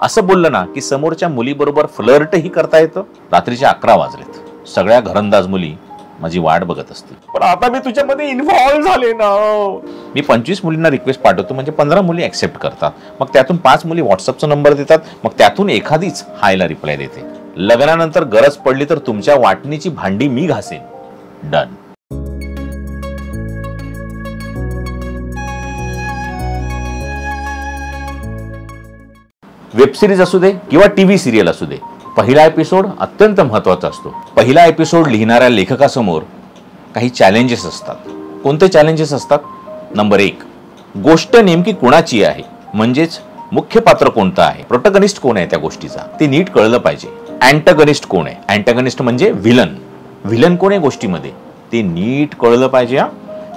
असं बोललं ना की समोरच्या मुलीबरोबर फ्लर्टही करता येतं. रात्रीचे 11 वाजलेत. सगळ्या घरंदाज मुली माझी वाट बघत असतील. पण आता मी तुझ्यामध्ये इन्व्हॉल्व झाले ना. मी 25 मुलींना रिक्वेस्ट पाठवतो, म्हणजे 15 मुली ऍक्सेप्ट करतात. मग त्यातून 5 मुली व्हॉट्सअपचा नंबर देतात. मग त्यातून एखादीच हायला रिप्लाय देते. लग्नानंतर गरज पडली तर तुमच्या वाटणीची भांडी मी घासेन. डन. वेब सिरीज असू दे किंवा टीव्ही सिरियल असू दे, पहिला एपिसोड अत्यंत महत्त्वाचा असतो. पहिला एपिसोड लिहिणाऱ्या लेखकासमोर काही चॅलेंजेस असतात. कोणते चॅलेंजेस असतात? नंबर 1, गोष्ट नेमकी कुणाची आहे, म्हणजेच मुख्य पात्र कोणतं आहे, प्रोटॅगनिस्ट कोण आहे त्या गोष्टीचा, ते नीट कळलं पाहिजे. अँटॅगनिस्ट कोण आहे, अँटॅगनिस्ट म्हणजे व्हिलन, व्हिलन कोण आहे गोष्टीमध्ये, ते नीट कळलं पाहिजे.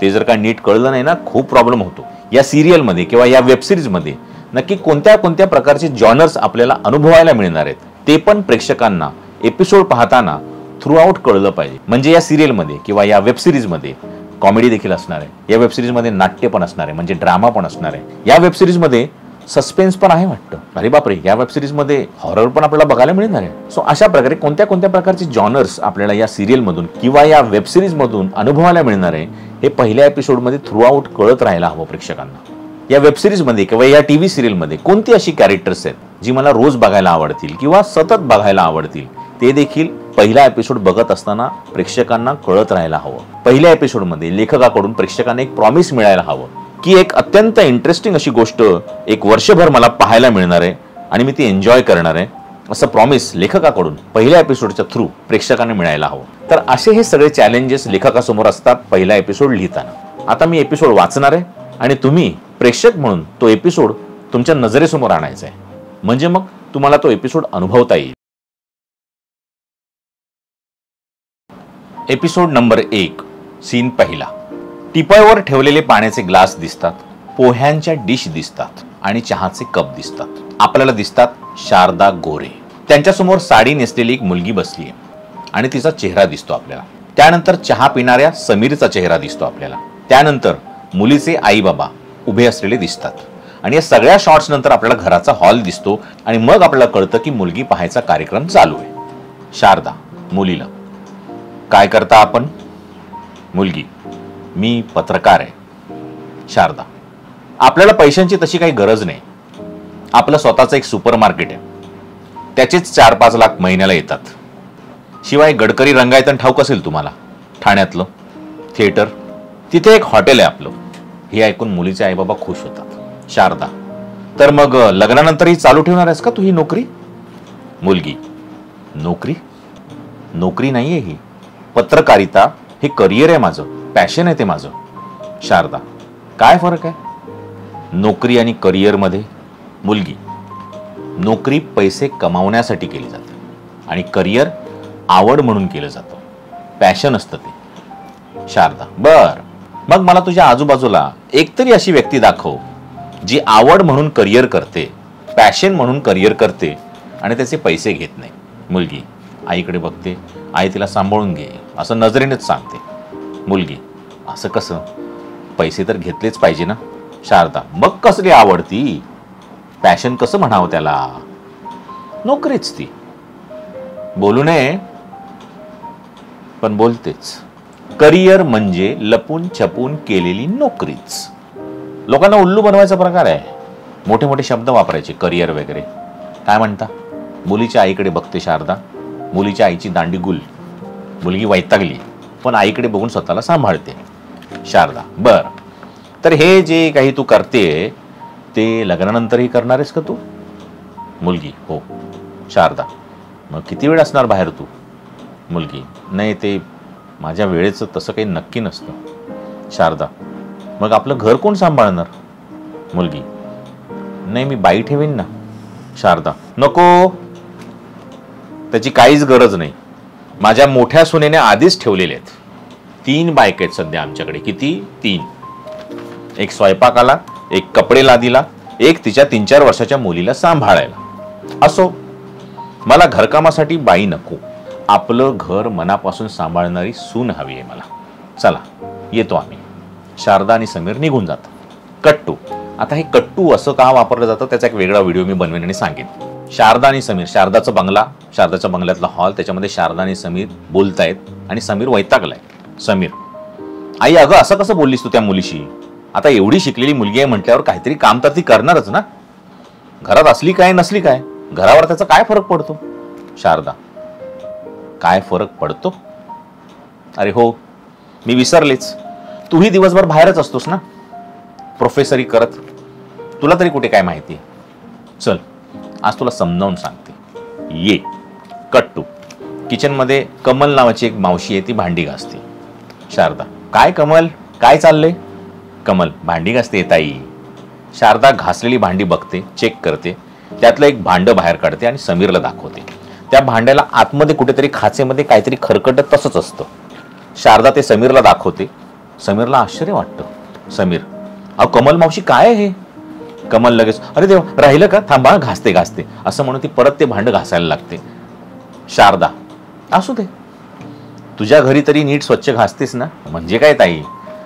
ते जर का नीट कळलं नाही ना, खूप प्रॉब्लेम होतो. या सिरियलमध्ये किंवा या वेब सिरीजमध्ये नक्की कोणत्या कोणत्या प्रकारचे जॉनर्स आपल्याला अनुभवायला मिळणार आहेत, ते पण प्रेक्षकांना एपिसोड पाहताना थ्रू आउट कळलं पाहिजे. म्हणजे या सिरियलमध्ये किंवा या वेब सिरीजमध्ये कॉमेडी देखील असणार आहे, या वेब सिरीजमध्ये नाट्य पण असणार आहे, म्हणजे ड्रामा पण असणार आहे, या वेब सिरीजमध्ये सस्पेन्स पण आहे वाटतं. अरे बापरे, या वेब सिरीजमध्ये हॉरर पण आपल्याला बघायला मिळणार आहे. सो अशा प्रकारे कोणत्या कोणत्या प्रकारचे जॉनर्स आपल्याला या सिरियलमधून किंवा या वेब सिरीजमधून अनुभवायला मिळणार आहे, हे पहिल्या एपिसोडमध्ये थ्रू आउट कळत राहायला हवं प्रेक्षकांना. या वेब सिरीजमध्ये किंवा या टीव्ही सिरियलमध्ये कोणती अशी कॅरेक्टर्स आहेत जी मला रोज बघायला आवडतील किंवा सतत बघायला आवडतील, ते देखील पहिला एपिसोड बघत असताना प्रेक्षकांना कळत राहायला हवं. पहिल्या एपिसोडमध्ये लेखकाकडून प्रेक्षकांना एक प्रॉमिस मिळायला हवं की एक अत्यंत इंटरेस्टिंग अशी गोष्ट एक वर्षभर मला पाहायला मिळणार आहे आणि मी ती एन्जॉय करणार आहे, असं प्रॉमिस लेखकाकडून पहिल्या एपिसोडच्या थ्रू प्रेक्षकांना मिळायला हवं. तर असे हे सगळे चॅलेंजेस लेखकासमोर असतात पहिला एपिसोड लिहिताना. आता मी एपिसोड वाचणार आहे आणि तुम्ही प्रेक्षक म्हणून तो एपिसोड तुमच्या नजरेसमोर आणायचा आहे, म्हणजे मग तुम्हाला तो एपिसोड अनुभवता येईल. एपिसोड नंबर 1, सीन पहिला. टिपायावर ठेवलेले पाण्याचे ग्लास दिसतात, पोह्यांच्या डिश दिसतात आणि चहाचे कप दिसतात. आपल्याला दिसतात शारदा गोरे. त्यांच्यासमोर साडी नेसलेली एक मुलगी बसली आहे आणि तिचा चेहरा दिसतो आपल्याला. त्यानंतर चहा पिणाऱ्या समीरचा चेहरा दिसतो आपल्याला. त्यानंतर मुलीचे आई बाबा उभे असलेले दिसतात आणि या सगळ्या शॉट्स नंतर आपल्याला घराचा हॉल दिसतो आणि मग आपल्याला कळतं की मुलगी पाहायचा कार्यक्रम चालू आहे. शारदा मुलीला, काय करता आपण? मुलगी, मी पत्रकार आहे. शारदा, आपल्याला पैशांची तशी काही गरज नाही. आपलं स्वतःचं एक सुपर मार्केट आहे, त्याचेच 4-5 लाख महिन्याला येतात. शिवाय गडकरी रंगायतन ठाऊक असेल तुम्हाला, ठाण्यातलं थिएटर, तिथे एक हॉटेल आहे आपलं. हे ऐकून मुलीचे आई बाबा खुश होतात. शारदा, तर मग लग्नानंतरही चालू ठेवणार आहेस का तू ही नोकरी? मुलगी, नोकरी? नोकरी नाहीये ही, पत्रकारिता हे करिअर आहे माझं, पॅशन आहे ते माझं. शारदा, काय फरक आहे नोकरी आणि करिअरमध्ये? मुलगी, नोकरी पैसे कमावण्यासाठी केली जाते आणि करिअर आवड म्हणून केलं जातं, पॅशन असतं ते. शारदा, बर, मग मला तुझ्या आजूबाजूला एकतरी अशी व्यक्ती दाखव जी आवड म्हणून करिअर करते, पॅशन म्हणून करिअर करते आणि त्याचे पैसे घेत नाही. मुलगी आईकडे बघते. आई तिला सांभाळून घे असं नजरेनेच सांगते. मुलगी, असं कसं? पैसे तर घेतलेच पाहिजे ना. शारदा, मग कसली आवडती, पॅशन कसं म्हणावं त्याला? नोकरीच ती. बोलू नये पण बोलतेच. करिअर म्हणजे लपून छपून केलेली नोकरीच. लोकांना उल्लू बनवायचा प्रकार आहे. मोठे मोठे शब्द वापरायचे, करिअर वगैरे. काय म्हणता? मुलीच्या आईकडे बघते शारदा. मुलीच्या आईची दांडी गुल. मुलगी वैतागली पण आईकडे बघून स्वतःला सांभाळते. शारदा, बर, तर हे जे काही तू करते ते लग्नानंतरही करणार आहेस का तू? मुलगी, हो. शारदा, मग किती वेळ असणार बाहेर तू? मुलगी, नाही, ते माझ्या वेळेचं तसं काही नक्की नसतं. शारदा, मग आपलं घर कोण सांभाळणार? मुलगी, नाही, मी बाई ठेवीन ना. शारदा, नको, त्याची काहीच गरज नाही. माझ्या मोठ्या सुनेने आधीच ठेवलेले आहेत. 3 बायका आहेत सध्या आमच्याकडे. किती? 3. एक स्वयंपाकाला, एक कपडे लादीला, एक तिच्या 3-4 वर्षाच्या मुलीला सांभाळायला. असो, मला घरकामासाठी बाई नको. आपलं घर मनापासून सांभाळणारी सून हवी आहे मला. चला, येतो आम्ही. शारदा आणि समीर निघून जातात. कट्टू. आता हे कट्टू असं का वापरलं जातं त्याचा एक वेगळा व्हिडिओ मी बनवेन आणि सांगेन. शारदा आणि समीर, शारदाचा बंगला, शारदाच्या बंगल्यातला हॉल, त्याच्यामध्ये शारदा आणि समीर बोलतायत आणि समीर वैतागलाय. समीर, आई अगं असं कसं बोललीस तू त्या मुलीशी? आता एवढी शिकलेली मुलगी आहे म्हटल्यावर काहीतरी काम तर ती करणारच ना. घरात असली काय नसली काय, घरावर त्याचा काय फरक पडतो? शारदा, काय फरक पडतो? अरे हो, मी विसरलेच, तूही दिवसभर बाहेरच असतोस ना प्रोफेसरी करत. तुला तरी कुठे काय माहिती. चल आज तुला समजावून सांगते. ये. कट टू किचनमध्ये कमल नावाची एक मावशी आहे, ती भांडी घासते. शारदा, काय कमल, काय चाललंय? कमल, भांडी घासते ताई. शारदा घासलेली भांडी बघते, चेक करते, त्यातलं एक भांडं बाहेर काढते आणि समीरला दाखवते. त्या भांड्याला आतमध्ये कुठेतरी खाचेमध्ये काहीतरी खरकटत तसंच असतं. शारदा ते समीरला दाखवते. समीरला आश्चर्य वाटतं. समीर, अहो कमल मावशी काय आहे हे? कमल लगेच, अरे देव, राहिलं का, थांबा घासते घासते असं म्हणून ती परत ते भांडं घासायला लागते. शारदा, असू दे, तुझ्या घरी तरी नीट स्वच्छ घासतेस ना. म्हणजे काय ताई,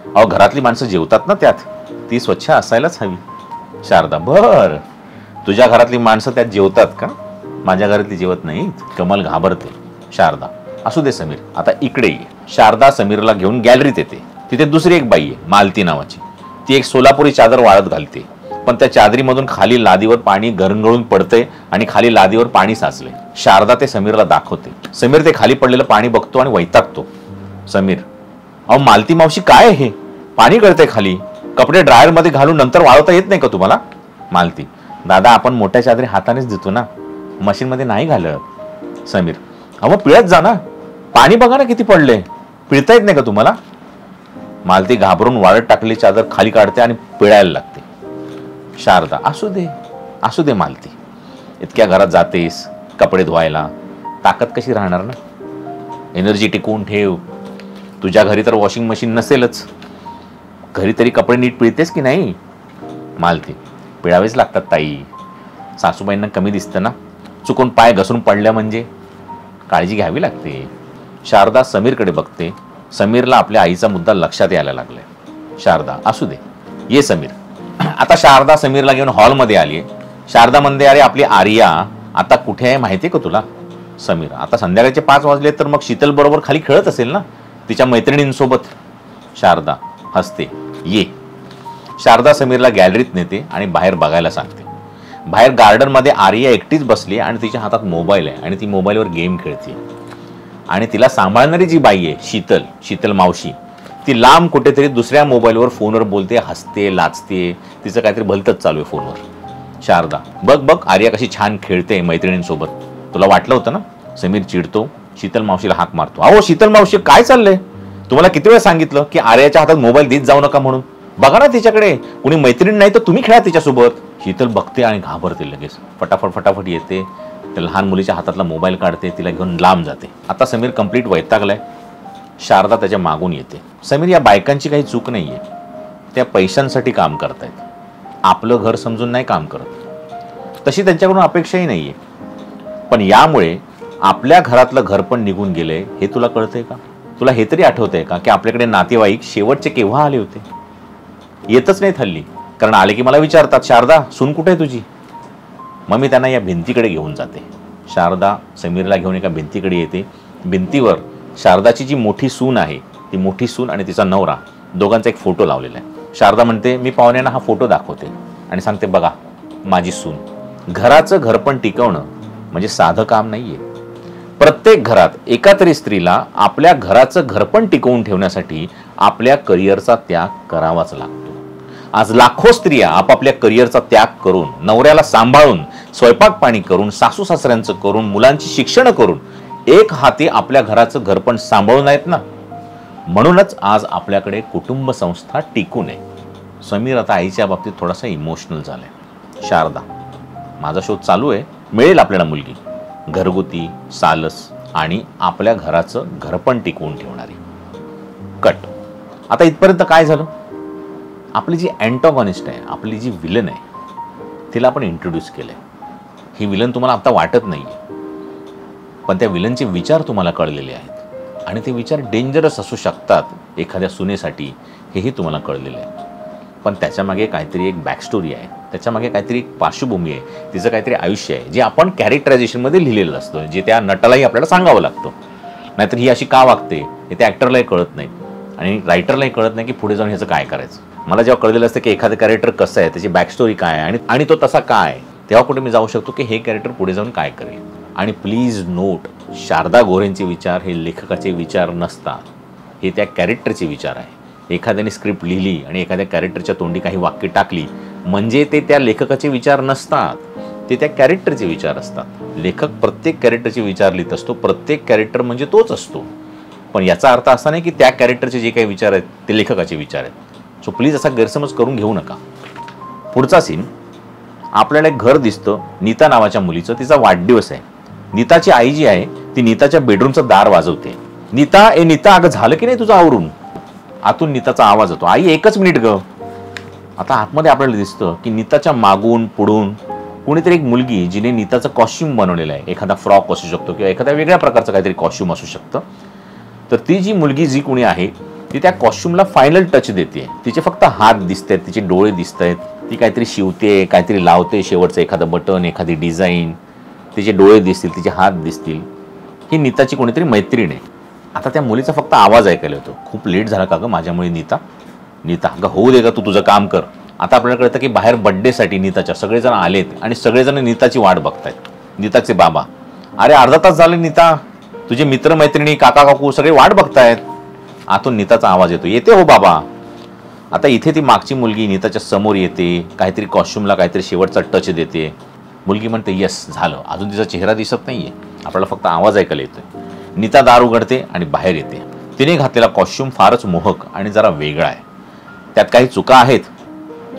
अहो घरातली माणसं जेवतात ना त्यात, ती स्वच्छ असायलाच हवी. शारदा, बर, तुझ्या घरातली माणसं त्यात जेवतात का? माझ्या घरातली जेवत नाहीत. कमल घाबरते. शारदा, असू दे समीर, आता इकडे ये. शारदा समीरला घेऊन गॅलरीत येते. तिथे दुसरी एक बाई आहे, मालती नावाची. ती एक सोलापुरी चादर वाळत घालते, पण त्या चादरीमधून खाली लादीवर पाणी गरंगळून पडते आणि खाली लादीवर पाणी साचले. शारदा ते समीरला दाखवते. समीर ते खाली पडलेलं पाणी बघतो आणि वैतागतो. समीर, अहो मालती मावशी काय आहे, पाणी गळतंय खाली, कपडे ड्रायर मध्ये घालून नंतर वाळवता येत नाही का तुम्हाला? मालती, दादा आपण मोठ्या चादरी हातानेच देतो ना, मशीन मध्ये नाही घालत. समीर, अहो पिळत जा ना, पाणी बघा ना किती पडले, पिळता येत नाही का तुम्हाला? मालती घाबरून वाळत टाकलेली चादर खाली काढते आणि पिळायला लागते. शारदा, असू दे मालती, इतक्या घरात जातेस कपडे धुवायला, ताकद कशी राहणार ना, एनर्जी टिकवून ठेव. तुझ्या घरी तर वॉशिंग मशीन नसेलच, घरी तरी कपडे नीट पिळतेस की नाही? मालती, पिळावेच लागतात ताई, सासूबाईंना कमी दिसतं ना, चुकून पाय घसरून पडल्या म्हणजे काळजी घ्यावी लागते. शारदा समीरकडे बघते. समीरला आपल्या आईचा मुद्दा लक्षात यायला लागलाय. शारदा, असू दे, ये समीर. आता शारदा समीरला घेऊन हॉलमध्ये आली. शारदा म्हणते, अरे आपली आर्या आता कुठे आहे माहितीये का तुला? समीर, आता संध्याकाळचे 5 वाजले तर मग शीतल बरोबर खाली खेळत असेल ना तिच्या मैत्रिणींसोबत. शारदा हसते. ये. शारदा समीरला गॅलरीत नेते आणि बाहेर बघायला सांगते. बाहेर गार्डनमध्ये आर्या एकटीच बसली आणि तिच्या हातात मोबाईल आहे आणि ती मोबाईलवर गेम खेळते. आणि तिला सांभाळणारी जी बाई आहे शीतल मावशी, ती लांब कुठेतरी दुसऱ्या मोबाईलवर फोनवर बोलते, हसते, लाचते, तिचं काहीतरी भलतच चालू आहे फोनवर. शारदा, बघ आर्या कशी छान खेळते मैत्रिणींसोबत, तुला वाटलं होतं ना? समीर चिडतो. शीतल मावशीला हाक मारतो. अहो शीतल मावशी काय चाललंय? तुम्हाला किती वेळ सांगितलं की आर्याच्या हातात मोबाईल देत जाऊ नका म्हणून? बघा ना तिच्याकडे, कुणी मैत्रीण नाही तर तुम्ही खेळा तिच्यासोबत. शीतल बघते आणि घाबरते लगेच. फटाफट येते, त्या लहान मुलीच्या हातातला मोबाईल काढते, तिला घेऊन लांब जाते. आता समीर कंप्लीट वैतागलाय. शारदा त्याच्या मागून येते. समीर, या बायकांची काही चूक नाहीये, त्या पैशांसाठी काम करतायत, आपलं घर समजून नाही काम करत, तशी त्यांच्याकडून अपेक्षाही नाहीये. पण यामुळे आपल्या घरातलं घर पण निघून गेलंय, हे तुला कळतंय का? तुला हे तरी आठवतंय का की आपल्याकडे नातेवाईक शेवटचे केव्हा आले होते? येतच नाहीत हल्ली, कारण आले की मला विचारतात, शारदा सून कुठे आहे तुझी? मग मी त्यांना या भिंतीकडे घेऊन जाते. शारदा समीरला घेऊन एका भिंतीकडे येते. भिंतीवर शारदाची जी मोठी सून आहे, ती मोठी सून आणि तिचा नवरा दोघांचा एक फोटो लावलेला आहे. शारदा म्हणते, मी पाहुण्यांना हा फोटो दाखवते आणि सांगते, बघा माझी सून. घराचं घरपण टिकवणं म्हणजे साधं काम नाहीये. प्रत्येक घरात एका तरी स्त्रीला आपल्या घराचं घरपण टिकवून ठेवण्यासाठी आपल्या करिअरचा त्याग करावाच लागतो. आज लाखो स्त्रिया आपापल्या करिअरचा त्याग करून, नवऱ्याला सांभाळून, स्वयंपाक पाणी करून, सासू सासऱ्यांचं करून, मुलांची शिक्षण करून एक हाती आपल्या घराचं घरपण सांभाळून आहेत ना. म्हणूनच आज आपल्याकडे कुटुंब संस्था टिकून आहे. समीर आता आईच्या बाबतीत थोडासा इमोशनल झालाय. शारदा, माझा शोध चालू आहे, मिळेल आपल्याला मुलगी, घरगुती, सालस आणि आपल्या घराचं घरपण टिकवून ठेवणारी. कट. आता इथपर्यंत काय झालं? आपली जी अँटॉगॉनिस्ट आहे, आपली जी विलन आहे, तिला आपण इंट्रोड्यूस केलंय. ही विलन तुम्हाला आता वाटत नाहीये, पण त्या विलनचे विचार तुम्हाला कळलेले आहेत आणि ते विचार डेंजरस असू शकतात एखाद्या सुनेसाठी, हेही तुम्हाला कळलेलं आहे. पण त्याच्यामागे काहीतरी एक बॅकस्टोरी आहे, त्याच्यामागे काहीतरी एक पार्श्वभूमी आहे, तिचं काहीतरी आयुष्य आहे जे आपण कॅरेक्टरायझेशनमध्ये लिहिलेलं असतं, जे त्या नटालाही आपल्याला सांगावं लागतं. नाहीतर ही अशी का वागते हे त्या ॲक्टरलाही कळत नाही आणि रायटरलाही कळत नाही की पुढे जाऊन ह्याचं काय करायचं. मला जेव्हा कळलेलं असतं की एखादं कॅरेक्टर कसं आहे, त्याची बॅकस्टोरी काय आहे आणि तो तसा काय आहे, तेव्हा कुठे मी जाऊ शकतो की हे कॅरेक्टर पुढे जाऊन काय करेल. आणि प्लीज नोट, शारदा गोरेंचे विचार हे लेखकाचे विचार नसतात, हे त्या कॅरेक्टरचे विचार आहे. एखाद्याने स्क्रिप्ट लिहिली आणि एखाद्या कॅरेक्टरच्या तोंडी काही वाक्य टाकली म्हणजे ते त्या लेखकाचे विचार नसतात, ते त्या कॅरेक्टरचे विचार असतात. लेखक प्रत्येक कॅरेक्टरचे विचार लिहित असतो, प्रत्येक कॅरेक्टर म्हणजे तोच असतो. पण याचा अर्थ असा नाही की त्या कॅरेक्टरचे जे काही विचार आहेत ते लेखकाचे विचार आहेत. सो प्लीज असा गैरसमज करून घेऊ नका. पुढचा सीन, आपल्याला एक घर दिसतं, नीता नावाच्या मुलीचं, तिचा वाढदिवस आहे. नीताची आई जी आहे ती नीताच्या बेडरूमचं दार वाजवते. नीता, ए नीता, अगं झालं की नाही तुझं आवरून? आतून नीताचा आवाज येतो, आई एकच मिनिट ग. आता आतमध्ये आपल्याला दिसतं की नीताच्या मागून पुढून कोणीतरी एक मुलगी जिने नीताचं कॉस्ट्युम बनवलेलं आहे, एखादा फ्रॉक असू शकतो किंवा एखाद्या वेगळ्या प्रकारचं काहीतरी कॉस्ट्युम असू शकतं. तर ती जी मुलगी जी कोणी आहे ती त्या कॉस्ट्युमला फायनल टच देते. तिचे फक्त हात दिसत आहेत, तिचे डोळे दिसत आहेत, ती काहीतरी शिवते, काहीतरी लावते, शेवटचं एखादं बटन, एखादी डिझाईन, तिचे डोळे दिसतील, तिचे हात दिसतील. ही नीताची कोणीतरी मैत्रीण आहे. आता त्या मुलीचा फक्त आवाज ऐकायला येतो, खूप लेट झाला का गं माझ्यामुळे नीता? नीता, अगं होऊ दे का, तू तुझं काम कर. आता आपल्याला कळतं की बाहेर बड्डेसाठी नीताच्या सगळेजण आलेत आणि सगळेजण नीताची वाट बघतायत. नीताचे बाबा, अरे अर्धा तास झाले नीता, तुझे मित्रमैत्रिणी, काका काकू सगळे वाट बघतायत. आतून नीताचा आवाज येतो, येते हो बाबा. आता इथे ती मागची मुलगी नीताच्या समोर येते, काहीतरी कॉस्ट्युमला काहीतरी शेवटचा टच देते. मुलगी म्हणते यस झालं. अजून तिचा चेहरा दिसत नाहीये, आपल्याला फक्त आवाज ऐकायला येतोय. नीता दार उघडते आणि बाहेर येते. तिने घातलेला कॉस्ट्युम फारच मोहक आणि जरा वेगळा आहे. त्यात काही चुका आहेत,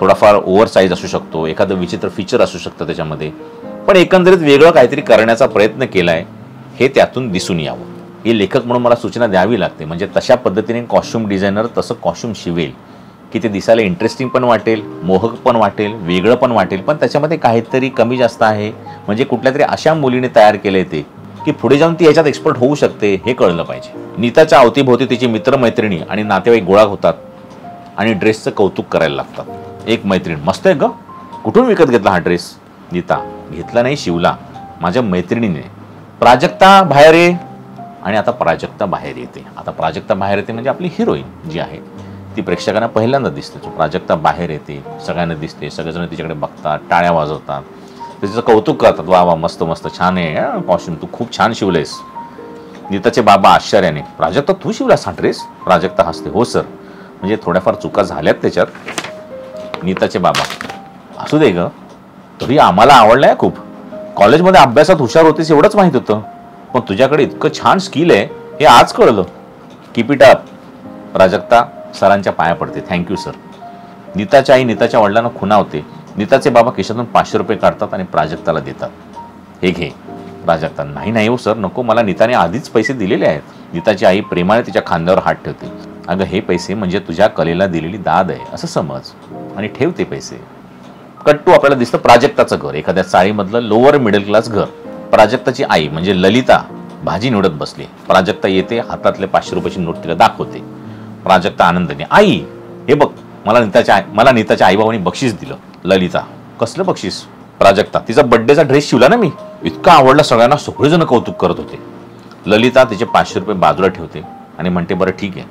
थोडाफार ओव्हर साईज असू शकतो, एखादं विचित्र फीचर असू शकतं त्याच्यामध्ये, पण एकंदरीत वेगळं काहीतरी करण्याचा प्रयत्न केलाय हे त्यातून दिसून यावं. हे लेखक म्हणून मला सूचना द्यावी लागते, म्हणजे तशा पद्धतीने कॉस्ट्युम डिझायनर तसं कॉस्ट्युम शिवेल की ते दिसायला इंटरेस्टिंग पण वाटेल, मोहक पण वाटेल, वेगळं पण वाटेल, पण त्याच्यामध्ये काहीतरी कमी जास्त आहे. म्हणजे कुठल्या तरी अशा मुलीने तयार केलंय ते की पुढे जाऊन ती याच्यात एक्सपर्ट होऊ शकते, हे कळलं पाहिजे. नीताच्या अवतीभोवती तिची मित्रमैत्रिणी आणि नातेवाईक गोळा होतात आणि ड्रेसचं कौतुक करायला लागतात. एक मैत्रीण, मस्त आहे ग, कुठून विकत घेतला हा ड्रेस? नीता, घेतला नाही, शिवला माझ्या मैत्रिणीने. प्राजक्ता बाहेर ये. आणि आता प्राजक्ता बाहेर येते. आता प्राजक्ता बाहेर येते म्हणजे आपली हिरोईन जी आहे ती प्रेक्षकांना पहिल्यांदा दिसते. प्राजक्ता बाहेर येते, सगळ्यांना दिसते, सगळेजण तिच्याकडे बघतात, टाळ्या वाजवतात, तिचं कौतुक करतात, वा वा मस्त मस्त, छान आहे कॉस्ट्युम, तू खूप छान शिवलेस. नीताचे बाबा आश्चर्याने, प्राजक्ता तू शिवलास हा ड्रेस? प्राजक्ता हसते, हो सर, म्हणजे थोड्याफार चुका झाल्यात त्याच्यात. नीताचे बाबा, असू दे ग, तरी आम्हाला आवडलाय खूप. कॉलेजमध्ये अभ्यासात हुशार होतीस एवढंच माहित होतं, पण तुझ्याकडे इतकं छान स्किल आहे हे आज कळलं. Keep it up. प्राजक्ता सरांच्या पाया पडते, थँक्यू सर. नीताच्या आई नीताच्या वडिलांना खुणावते. नीताचे बाबा खिशातून 500 रुपये काढतात आणि प्राजक्ताला देतात. हे घे. प्राजक्ता, नाही नाही हो सर, नको, मला नीताने आधीच पैसे दिलेले आहेत. नीताची आई प्रेमाने तिच्या खांद्यावर हात ठेवते. अगं हे पैसे म्हणजे तुझ्या कलेला दिलेली दाद आहे असं समज, आणि ठेवते पैसे. कट्टू आपल्याला दिसतं प्राजक्ताचं घर, एखाद्या चाळीमधलं लोअर मिडल क्लास घर. प्राजक्ताची आई म्हणजे ललिता भाजी निवडत बसली. प्राजक्ता येते, हातातले 500 रुपयाची नोट तिला दाखवते. प्राजक्ता आनंदाने, आई हे बघ, मला नीताच्या आईबाबांनी बक्षीस दिलं. ललिता, कसलं बक्षीस? प्राजक्ता, तिचा बड्डेचा ड्रेस शिवला ना मी, इतका आवडला सगळ्यांना, सगळेजण कौतुक करत होते. ललिता तिचे 500 रुपये बाजूला ठेवते आणि म्हणते, बरं ठीक आहे,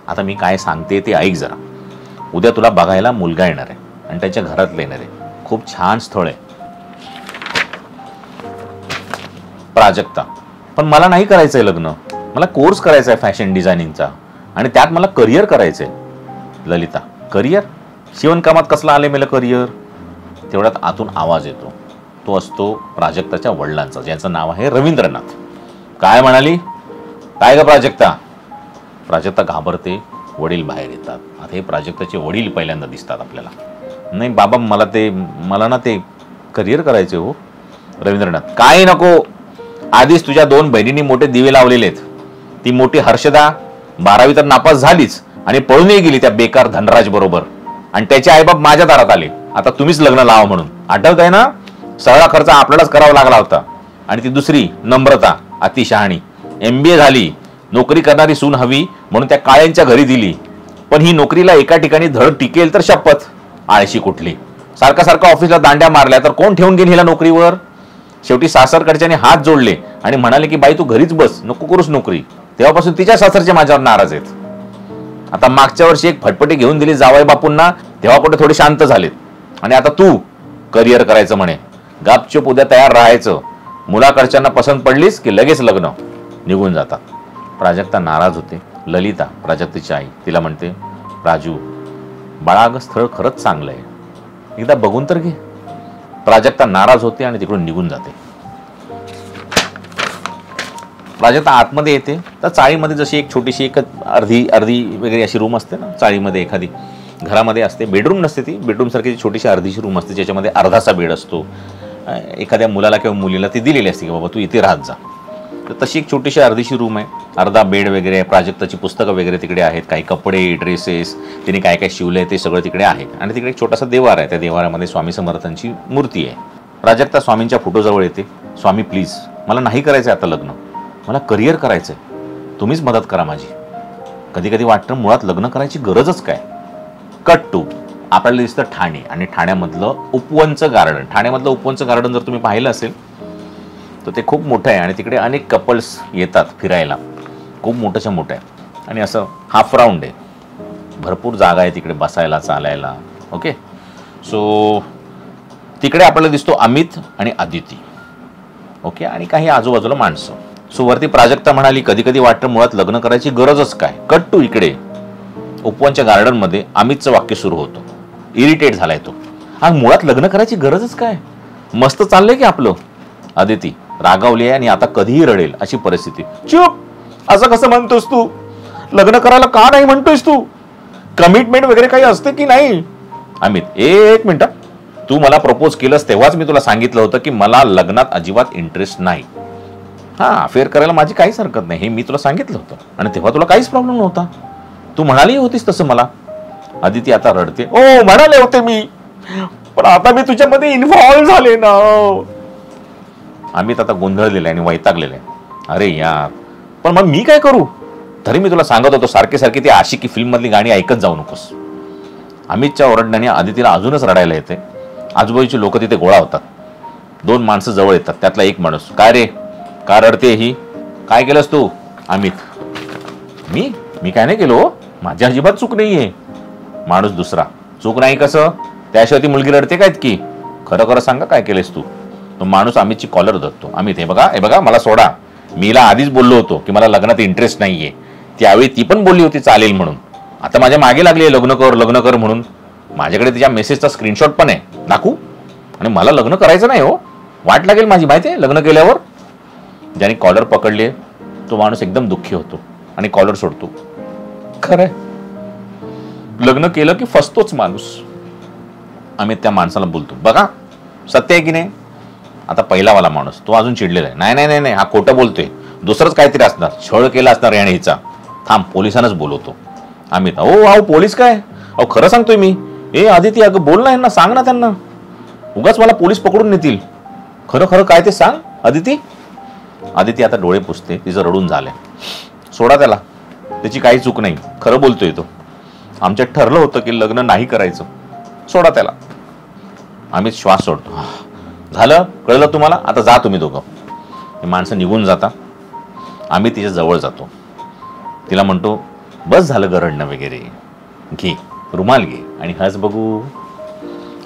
आता मी काय सांगते ते ऐक जरा. उद्या तुला बघायला मुलगा येणार आहे आणि त्याच्या घरातलं येणार आहे, खूप छान स्थळ आहे. प्राजक्ता, पण मला नाही करायचंय लग्न, मला कोर्स करायचा आहे फॅशन डिझायनिंगचा आणि त्यात मला करिअर करायचंय. ललिता, करिअर? शिवणकामात कसला आले मेलं करिअर? तेवढ्यात आतून आवाज येतो. तो असतो प्राजक्ताच्या वडिलांचा, ज्याचं नाव आहे रवींद्रनाथ. काय म्हणाली? काय ग प्राजक्ता? प्राजक्ता घाबरते. वडील बाहेर येतात. आता हे प्राजक्ताचे वडील पहिल्यांदा दिसतात आपल्याला. नाही बाबा, मला ना ते करिअर करायचे हो. रवींद्रनाथ, काय नको, आधीच तुझ्या 2 बहिणींनी मोठे दिवे लावलेले आहेत. ती मोठी हर्षदा 12वी तर नापास झालीच आणि पळूनही गेली त्या बेकार धनराज बरोबर, आणि त्याचे आईबाप माझ्या दारात आले, आता तुम्हीच लग्न लावा म्हणून. आठवत आहे ना? सगळा खर्च आपल्यालाच करावा लागला होता. आणि ती दुसरी नम्रता, अतिशहाणी, MBA झाली, नोकरी करणारी सून हवी म्हणून त्या काळ्यांच्या घरी दिली, पण ही नोकरीला एका ठिकाणी धड टिकेल तर शपथ. आळशी कुठली, सारखा सारखा ऑफिसला दांड्या मारल्या तर कोण ठेवून घेईन हिला नोकरीवर. शेवटी सासरकडच्याने हात जोडले आणि म्हणाले की बाई तू घरीच बस, नको करूस नोकरी. तेव्हापासून तिच्या सासरचे माझ्यावर नाराज आहेत. आता मागच्या वर्षी एक फटफटी घेऊन दिली जावई बापूंना, तेव्हा कुठे थोडे शांत झालेत. आणि आता तू करिअर करायचं म्हणे, गपचूप उद्या तयार राहायचं. मुलाकडच्यांना पसंत पडलीस की लगेच लग्न, निघून जातात. प्राजक्ता नाराज होते. ललिता प्राजक्ताची आई तिला म्हणते, राजू बाळा अगं स्थळ खरंच चांगलं आहे, एकदा बघून तर घे. प्राजक्ता नाराज होते आणि तिकडून निघून जाते. प्राजक्ता आतमध्ये येते तर चाळीमध्ये जशी एक छोटीशी एक अर्धी वगैरे अशी रूम असते ना, चाळीमध्ये एखादी घरामध्ये असते, बेडरूम नसते ती, बेडरूम सारखी छोटीशी अर्धीशी रूम असते ज्याच्यामध्ये अर्धासा बेड असतो. एखाद्या मुलाला किंवा मुलीला ती दिलेली असते की बाबा तू इथे राहत जा. तर तशी एक छोटीशी अर्धीशी रूम आहे, अर्धा बेड वगैरे आहे. प्राजक्ताची पुस्तकं वगैरे तिकडे आहेत, काही कपडे ड्रेसेस तिने काय काय शिवले ते सगळं तिकडे आहे. आणि तिकडे एक छोटासा देवार आहे, त्या देवारामध्ये स्वामी समर्थांची मूर्ती आहे. प्राजक्ता स्वामींच्या फोटोजवळ येते. स्वामी प्लीज, मला नाही करायचं आता लग्न, मला करिअर करायचं आहे, तुम्हीच मदत करा माझी. कधी कधी वाटतं मुळात लग्न करायची गरजच काय. कट टू आपल्याला दिसतं ठाणे, आणि ठाण्यामधलं उपवनचं गार्डन. ठाण्यामधलं उपवनचं गार्डन जर तुम्ही पाहिलं असेल तर ते खूप मोठं आहे आणि तिकडे अनेक कपल्स येतात फिरायला. खूप मोठंच्या मोठं आहे आणि असं हाफ राऊंड आहे, भरपूर जागा आहे तिकडे बसायला चालायला. ओके, सो तिकडे आपल्याला दिसतो अमित आणि आदिती. ओके, आणि काही आजूबाजूला माणसं. सो वरती प्राजक्ता म्हणाली कधी कधी वाटतं मुळात लग्न करायची गरजच काय. कट टू इकडे उपवनच्या गार्डनमध्ये अमितचं वाक्य सुरू होतं. इरिटेट झालाय तो. हा, मुळात लग्न करायची गरजच काय, मस्त चाललंय की आपलं. आदिती रागावली आहे आणि आता कधीही रडेल अशी परिस्थिती. चुप, असं कसं म्हणतोस तू, लग्न करायला का नाही म्हणतोयस तू, कमिटमेंट वगैरे काही असते की नाही. अमित, एक मिनिट, तू मला प्रपोज केलंस तेव्हाच मी तुला सांगितलं होतं की मला लग्नात अजिबात इंटरेस्ट नाही. हा, अफेअर करायला माझी काहीच हरकत नाही हे मी तुला सांगितलं होतं आणि तेव्हा तुला काहीच प्रॉब्लेम नव्हता, तू म्हणाली होतीस तसं मला. आदिती आता रडते. ओ म्हणाले होते मी, पण आता मी तुझ्यामध्ये इन्व्हॉल्व झाले ना. अमित आता गोंधळलेला आहे आणि वैतागलेला आहे. अरे यार, पण मग मी काय करू. तरी मी तुला सांगत होतो सारखे सारखे ती आशिकी फिल्म मधली गाणी ऐकत जाऊ नकोस. अमितच्या ओरडण्याने आदितीला अजूनच रडायला येते. आजूबाजूची लोक तिथे गोळा होतात. दोन माणसं जवळ येतात, त्यातला एक माणूस, काय रे का रडते ही, काय केलंस तू. अमित, मी काय नाही केलो, माझी अजिबात चूक नाहीये. माणूस दुसरा, चूक नाही कसं, त्याशिवाय ती मुलगी रडते काय की, खरं खरं सांगा काय केलेस तू. तो माणूस अमितची कॉलर धरतो. अमित, हे बघा मला सोडा, मीला आधीच बोललो होतो की मला लग्नात इंटरेस्ट नाहीये. त्यावेळी ती पण बोलली होती चालेल म्हणून. आता माझ्या मागे लागली लग्न कर म्हणून. माझ्याकडे तिच्या मेसेजचा स्क्रीनशॉट पण आहे, दाखवू. आणि मला लग्न करायचं नाही हो, वाट लागेल माझी माहिती आहे लग्न केल्यावर. ज्याने कॉलर पकडले तो माणूस एकदम दुःखी होतो आणि कॉलर सोडतो. खरंय, लग्न केलं की फसतोच माणूस. अमित त्या माणसाला बोलतो, बघा सत्य आहे की नाही. आता पहिलावाला माणूस तो अजून चिडलेला आहे. नाही, हा खोटं बोलतोय, दुसरंच काहीतरी असणार, छळ केला असणार याने हिचा. थांब, पोलिसांनाच बोलवतो. अमित, अहो पोलीस काय, अहो खरं सांगतोय मी. आदिती अगं बोल ना यांना, सांग ना त्यांना, उगाच मला पोलीस पकडून नेतील. खरं काय ते सांग आदिती. आदिती आता डोळे पुसते, तिचं रडून झालंय. सोडा त्याला, त्याची काही चूक नाही, खरं बोलतोय तो. आमच्यात ठरलं होतं की लग्न नाही करायचं, सोडा त्याला. अमित श्वास सोडतो. झालं, कळलं तुम्हाला, आता जा तुम्ही दोघं. हे माणसं निघून जाता. आम्ही तिच्या जवळ जातो. तिला म्हणतो, बस झालं गरडणं वगैरे, घे रुमाल घे आणि हस बघू.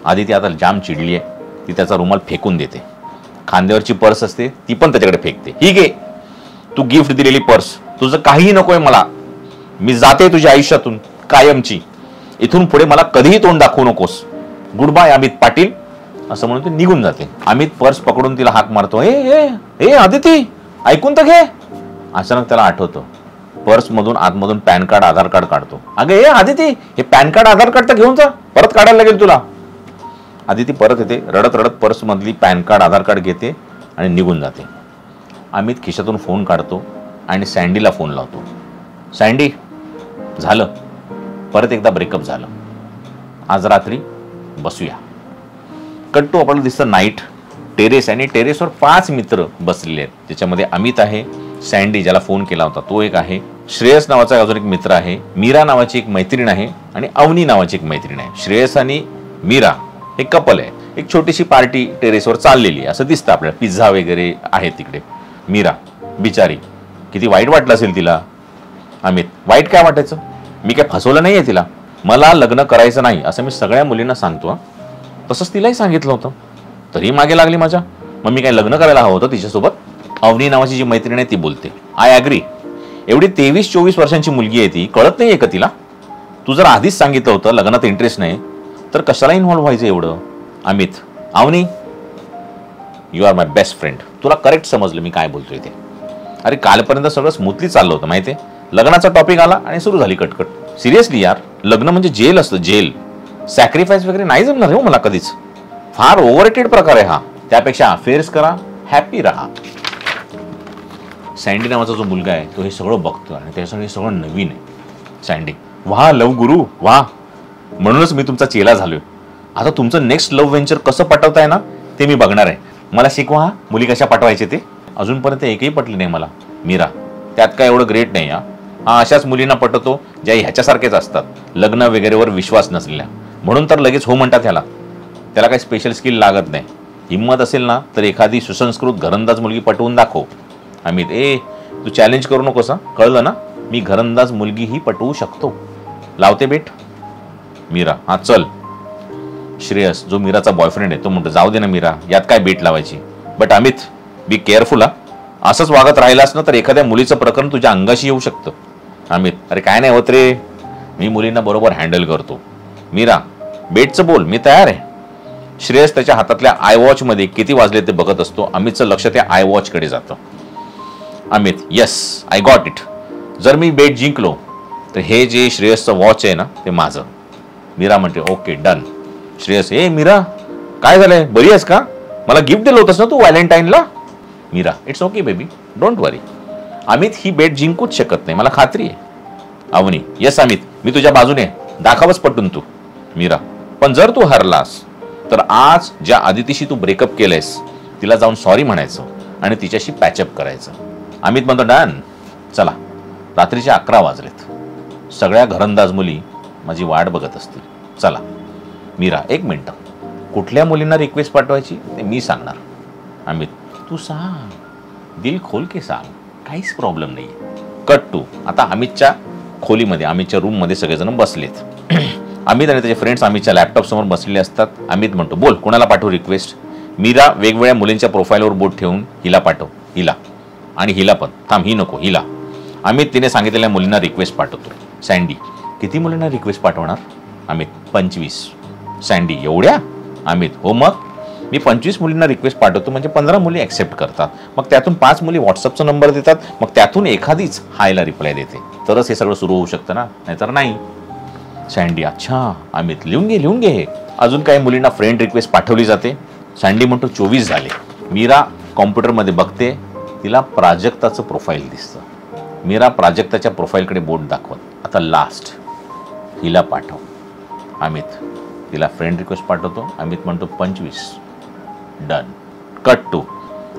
आदिती आता जाम चिडली आहे. ती त्याचा रुमाल फेकून देते. खांद्यावरची पर्स असते ती पण त्याच्याकडे फेकते. ही घे, तू गिफ्ट दिलेली पर्स, तुझं काहीही नकोय मला, मी जाते तुझ्या आयुष्यातून कायमची. इथून पुढे मला कधीही तोंड दाखवू नकोस. गुड बाय अमित पाटील, असं म्हणून ती निघून जाते. अमित पर्स पकडून तिला हाक मारतो. ए आदिती, ऐकून तर घे. अचानक त्याला आठवतं, पर्स मधून आतमधून पॅन कार्ड आधार कार्ड काढतो. अगं आदिती, हे पॅन कार्ड आधार कार्ड तर घेऊन जा, परत काढायला लागेल तुला. आदिती परत येते, रडत रडत पर्स मधली पॅन कार्ड आधार कार्ड घेते आणि निघून जाते. अमित खिशातून फोन काढतो आणि सँडीला फोन लावतो. सँडी, झालं, परत एकदा ब्रेकअप झालं, आज रात्री बसूया. कट्टू आपल्याला दिसतं नाईट टेरेस, आणि टेरेसवर 5 मित्र बसलेले आहेत. त्याच्यामध्ये अमित आहे, सँडी ज्याला फोन केला होता तो एक आहे, श्रेयस नावाचा अजून एक मित्र आहे, मीरा नावाची एक मैत्रीण आहे आणि अवनी नावाची एक मैत्रीण आहे. श्रेयस आणि मीरा हे कपल आहे, एक छोटीशी पार्टी टेरेसवर चाललेली असं दिसतं आपल्याला, पिझ्झा वगैरे आहे तिकडे. मीरा बिचारी, किती वाईट वाटलं असेल तिला. अमित, वाईट काय वाटायचं, मी काय फसवलं नाहीये तिला, मला लग्न करायचं नाही असं मी सगळ्या मुलींना सांगतो. तसंच तिलाही सांगितलं होतं, तरी मागे लागली माझ्या. मग मी काय लग्न करायला हवं होतं तिच्यासोबत. अवनी नावाची जी मैत्रीण आहे ती बोलते, आय ॲग्री. एवढी 23-24 वर्षांची मुलगी आहे ती, कळत नाहीये का तिला. तू जर आधीच सांगितलं होतं लग्नात इंटरेस्ट नाही तर कशाला इन्व्हॉल्व्ह व्हायचं एवढं. Amit, Avani you are my best friend, तुला करेक्ट समजलं मी काय बोलतोय ते. अरे कालपर्यंत सगळं स्मूथली चाललं होतं माहितीये, लग्नाचा टॉपिक आला आणि सुरू झाली कटकट. सिरियसली यार, लग्न म्हणजे जेल असतं, जेल. सॅक्रिफाईस वगैरे नाही जमणार हो मला कधीच, फार ओव्हररेटेड प्रकार आहे हा. त्यापेक्षा अफेअर्स करा, हॅपी राहा. सँडी नावाचा जो मुलगा आहे तो हे सगळं बघतो आणि त्यासाठी सगळं नवीन आहे. सँडी, वाह लव गुरु वाह, म्हणूनच मी तुमचा चेला झालोय. आता तुमचं नेक्स्ट लव्ह व्हेंचर कसं पटवताय ना ते मी बघणार आहे. मला शिकवा मुली कशा पटवायचे ते. अजूनपर्यंत एकही पटली नाही मला. मीरा, त्यात काय एवढं ग्रेट नाही. हा अशाच मुलींना पटवतो ज्या ह्याच्यासारखेच असतात, लग्न वगैरेवर विश्वास नसलेल्या. म्हणून तर लगेच हो म्हणतात ह्याला. त्याला काही स्पेशल स्किल लागत नाही. हिंमत असेल ना तर एखादी सुसंस्कृत घरंदाज मुलगी पटवून दाखव. अमित, तू चॅलेंज करू नकोस, कळलं ना, मी घरंदाज मुलगीही पटवू शकतो. लावते बेट. मीरा, हा चल. श्रेयस, जो मीराचा बॉयफ्रेंड आहे तो म्हणतो, जाऊ दे ना मीरा, यात काय बेट लावायची. But Amit, be careful. असंच वागत राहिलास ना तर एखाद्या मुलीचं प्रकरण तुझ्या अंगाशी येऊ शकतं. अमित, अरे काय नाही होत रे, मी मुलींना बरोबर हँडल करतो. मीरा, बेटचं बोल, मी तयार आहे. श्रेयस त्याच्या हातातल्या आय वॉच मध्ये किती वाजले ते बघत असतो. अमितचं लक्ष त्या आय वॉच कडे जातं. Amit, yes I got it. जर मी बेट जिंकलो तर हे जे श्रेयसचं वॉच आहे ना ते माझं. मीरा म्हणते, ओके डन. श्रेयस, मीरा काय झालंय, बरी आहेस का, मला गिफ्ट दिलं होतंस ना तू व्हॅलेंटाईनला. Meera, it's okay baby, don't worry. Amit, ही बेट जिंकूच शकत नाही, मला खात्री आहे. अवनी, येस अमित, मी तुझ्या बाजूने, दाखवच पटून तू. मीरा, पण जर तू हरलास तर आज ज्या आदितीशी तू ब्रेकअप केलंयस तिला जाऊन सॉरी म्हणायचं आणि तिच्याशी पॅचअप करायचं. अमित म्हणतो, डन. चला, रात्रीचे 11 वाजलेत. सगळ्या घरंदाज मुली माझी वाट बघत असतील. चला. मीरा, एक मिनिट, कुठल्या मुलींना रिक्वेस्ट पाठवायची ते मी सांगणार. अमित, तू सांग, दिल खोल के सांग, काहीच प्रॉब्लेम नाही. Cut to. आता अमितच्या खोलीमध्ये, अमितच्या रूममध्ये सगळेजण बसलेत. अमित आणि त्याचे फ्रेंड्स अमितच्या लॅपटॉप समोर बसलेले असतात. अमित म्हणतो, बोल, कोणाला पाठवू रिक्वेस्ट. मीरा वेगवेगळ्या मुलींच्या प्रोफाईलवर बोट ठेवून, हिला पाठव, हिला, आणि हिला पण, थांब ही नको, हिला. अमित तिने सांगितलेल्या मुलींना रिक्वेस्ट पाठवतो. सँडी, किती मुलींना रिक्वेस्ट पाठवणार. अमित, 25. सँडी, एवढ्या. अमित, हो मग मी 25 मुलींना रिक्वेस्ट पाठवतो म्हणजे 15 मुली ऍक्सेप्ट करतात, मग त्यातून 5 मुली व्हॉट्सअपचा नंबर देतात, मग त्यातून एखादीच हायला रिप्लाय देते, तरच हे सगळं सुरू होऊ शकतं ना, नाहीतर नाही. सँडी, अच्छा. अमित, लिहून घे. अजून काही मुलींना फ्रेंड रिक्वेस्ट पाठवली जाते. सँडी म्हणतो 24 झाले. मीरा कॉम्प्युटरमध्ये बघते, तिला प्राजक्ताचं प्रोफाईल दिसतं. मीरा प्राजक्ताच्या प्रोफाईलकडे बोट दाखवत, आता लास्ट, हिला पाठव. अमित तिला फ्रेंड रिक्वेस्ट पाठवतो. अमित म्हणतो 25. डन. Cut to.